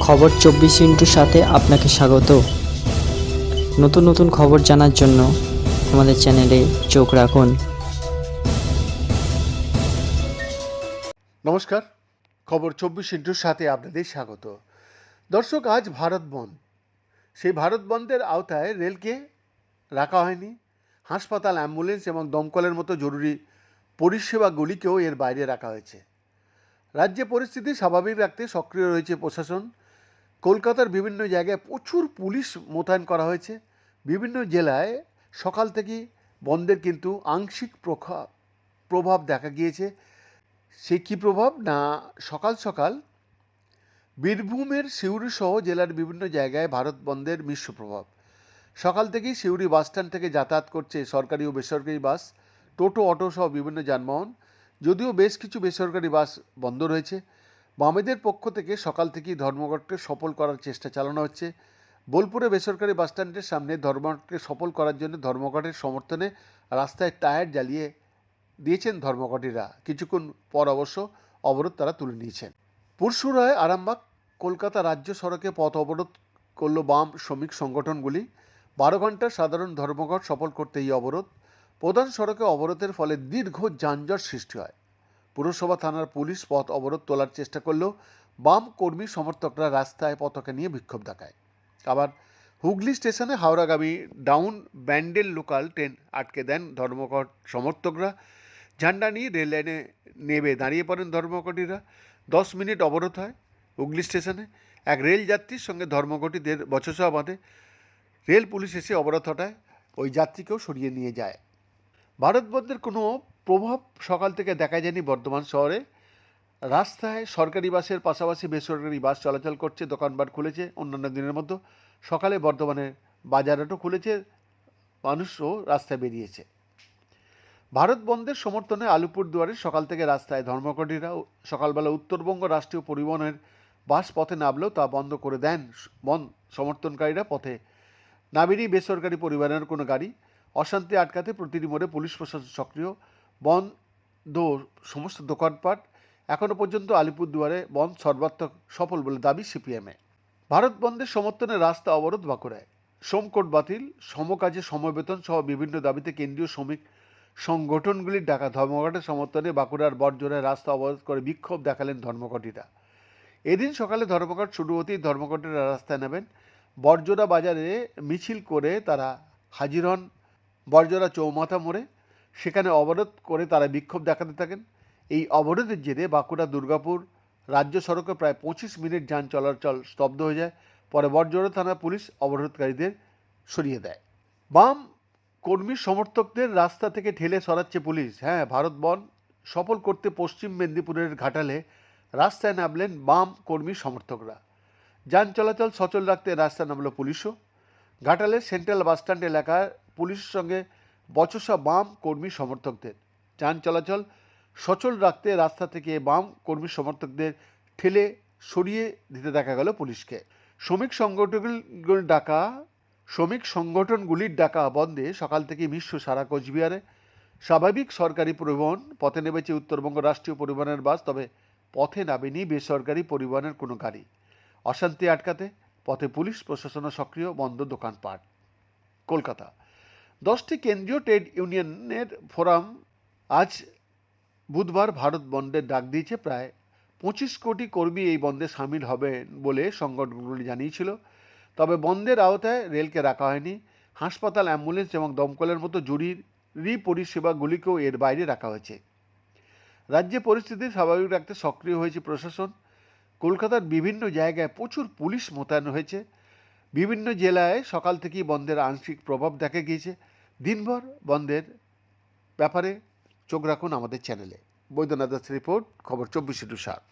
খবর 24 সাথে আপনাকে স্বাগত। নতুন নতুন খবর জানার জন্য আমাদের চ্যানেলে চোখ রাখুন। নমস্কার, খবর 24 সাথে আপনাদের স্বাগত। দর্শক, আজ ভারত বন্ধ। সেই ভারত বন্ধের আওতায় রেলকে রাখা হয়নি। হাসপাতাল, অ্যাম্বুলেন্স এবং দমকলের মতো জরুরি পরিষেবাগুলিকেও এর বাইরে রাখা হয়েছে। রাজ্যে পরিস্থিতি স্বাভাবিক রাখতে সক্রিয় রয়েছে প্রশাসন। কলকাতার বিভিন্ন জায়গায় প্রচুর পুলিশ মোতায়েন করা হয়েছে। বিভিন্ন জেলায় সকাল থেকেই বন্ধের কিন্তু আংশিক প্রভাব দেখা গিয়েছে। সে কী প্রভাব না, সকাল সকাল বীরভূমের সিউড়ি সহ জেলার বিভিন্ন জায়গায় ভারত বন্ধের মিশ্র প্রভাব। সকাল থেকেই সিউড়ি বাসস্ট্যান্ড থেকে যাতায়াত করছে সরকারি ও বেসরকারি বাস, টোটো, অটো সহ বিভিন্ন যানবাহন। যদিও বেশ কিছু বেসরকারি বাস বন্ধ রয়েছে। বামেদের পক্ষ থেকে সকাল থেকেই ধর্মঘটকে সফল করার চেষ্টা চালানো হচ্ছে। বোলপুরে বেসরকারি বাসস্ট্যান্ডের সামনে ধর্মঘটকে সফল করার জন্য ধর্মঘটের সমর্থনে রাস্তায় টায়ার জ্বালিয়ে দিয়েছেন ধর্মঘটীরা। কিছুক্ষণ পর অবশ্য অবরোধ তারা তুলে নিয়েছেন। পুরসুরায় আরামবাগ কলকাতা রাজ্য সড়কে পথ অবরোধ করল বাম শ্রমিক সংগঠনগুলি। 12 ঘন্টার সাধারণ ধর্মঘট সফল করতে এই অবরোধ। প্রধান সড়কে অবরোধের ফলে দীর্ঘ যানজট সৃষ্টি হয়। পুরসভা থানার পুলিশ পথ অবরোধ তোলার চেষ্টা করলেও বাম কর্মী সমর্থকরা রাস্তায় পতাকা নিয়ে বিক্ষোভ দেখায়। আবার হুগলি স্টেশনে হাওড়াগামী ডাউন ব্যান্ডেল লোকাল ট্রেন আটকে দেন ধর্মঘট সমর্থকরা। ঝান্ডা নিয়ে রেল লাইনে নেমে দাঁড়িয়ে পড়েন ধর্মঘটীরা। 10 মিনিট অবরোধ হয় হুগলি স্টেশনে। এক রেল যাত্রীর সঙ্গে ধর্মঘটীদের বচসা বাঁধে। রেল পুলিশ এসে অবরোধ হটায়, ওই যাত্রীকেও সরিয়ে নিয়ে যায়। ভারত বন্ধের কোনো প্রভাব সকাল থেকে দেখা যায়নি বর্ধমান শহরে। রাস্তায় সরকারি বাসের পাশাপাশি বেসরকারি বাস চলাচল করছে, দোকানপাট খুলেছে অন্যান্য দিনের মতো। সকালে বর্ধমানের বাজারহাটও খুলেছে, মানুষও রাস্তায় বেরিয়েছে। ভারত বন্ধের সমর্থনে আলিপুরদুয়ারে সকাল থেকে রাস্তায় ধর্মঘটীরা। সকালবেলা উত্তরবঙ্গ রাষ্ট্রীয় পরিবহনের বাস পথে নামলেও তা বন্ধ করে দেন বন্ধ সমর্থনকারীরা। পথে নামেনি বেসরকারি পরিবহনের কোনো গাড়ি। অশান্তি আটকাতে প্রতিটি মোড়ে পুলিশ প্রশাসন সক্রিয়। বন্ধ সমস্ত দোকানপাট। এখনও পর্যন্ত আলিপুরদুয়ারে বন্ধ সর্বাত্মক সফল বলে দাবি সিপিএমে। ভারত বন্ধের সমর্থনে রাস্তা অবরোধ বাঁকুড়ায়। শ্রমকোড বাতিল, সমকাজে সমবেতন সহ বিভিন্ন দাবিতে কেন্দ্রীয় শ্রমিক সংগঠনগুলির ডাকা ধর্মঘটের সমর্থনে বাঁকুড়ার বড়জোড়ায় রাস্তা অবরোধ করে বিক্ষোভ দেখালেন ধর্মঘটীরা। এদিন সকালে ধর্মঘট শুরু হতেই ধর্মঘটীরা রাস্তায় নামেন। বড়জোড়া বাজারে মিছিল করে তারা হাজির হন বড়জোড়া চৌমাথা মোড়ে। সেখানে অবরোধ করে তারা বিক্ষোভ দেখাতে থাকেন। এই অবরোধের জেরে বাঁকুড়া দুর্গাপুর রাজ্য সড়কে প্রায় 25 মিনিট যান চলাচল স্তব্ধ হয়ে যায়। পরে বড়জোড়া থানা পুলিশ অবরোধকারীদের সরিয়ে দেয়। বাম কর্মী সমর্থকদের রাস্তা থেকে ঠেলে সরাচ্ছে পুলিশ। ভারত বন্ধ সফল করতে পশ্চিম মেদিনীপুরের ঘাটালে রাস্তায় নামলেন বাম কর্মী সমর্থকরা। যান চলাচল সচল রাখতে রাস্তায় নামল পুলিশও। ঘাটালের সেন্ট্রাল বাসস্ট্যান্ড এলাকায় পুলিশের সঙ্গে বচসা বাম কর্মী সমর্থকদের। যান চলাচল সচল রাখতে রাস্তা থেকে বাম কর্মী সমর্থকদের ঠেলে সরিয়ে দিতে দেখা গেল পুলিশকে। শ্রমিক সংগঠনগুলির ডাকা বন্ধে সকাল থেকে মিশ্র সারা কোচবিহারে। স্বাভাবিক সরকারি পরিবহন পথে নেমেছে উত্তরবঙ্গ রাষ্ট্রীয় পরিবহনের বাস, তবে পথে নামেনি বেসরকারি পরিবহনের কোনো গাড়ি। অশান্তি আটকাতে পথে পুলিশ প্রশাসন সক্রিয়, বন্ধ দোকানপাট। কলকাতা 10টি কেন্দ্রীয় ট্রেড ইউনিয়নের ফোরাম আজ বুধবার ভারত বন্ধের ডাক দিয়েছে। প্রায় 25 কোটি কর্মী এই বন্ধে সামিল হবেন বলে সংগঠনগুলি জানিয়েছিল। তবে বন্ধের আওতায় রেলকে রাখা হয়নি। হাসপাতাল, অ্যাম্বুলেন্স এবং দমকলের মতো জরুরি পরিষেবাগুলিকেও এর বাইরে রাখা হয়েছে। রাজ্যে পরিস্থিতি স্বাভাবিক রাখতে সক্রিয় হয়েছে প্রশাসন। কলকাতার বিভিন্ন জায়গায় প্রচুর পুলিশ মোতায়েন হয়েছে। বিভিন্ন জেলায় সকাল থেকেই বন্ধের আংশিক প্রভাব দেখা গিয়েছে। দিনভর বন্ধের ব্যাপারে চোখ রাখুন আমাদের চ্যানেলে। বৈদ্যনাথ দাস রিপোর্ট, খবর 24/7।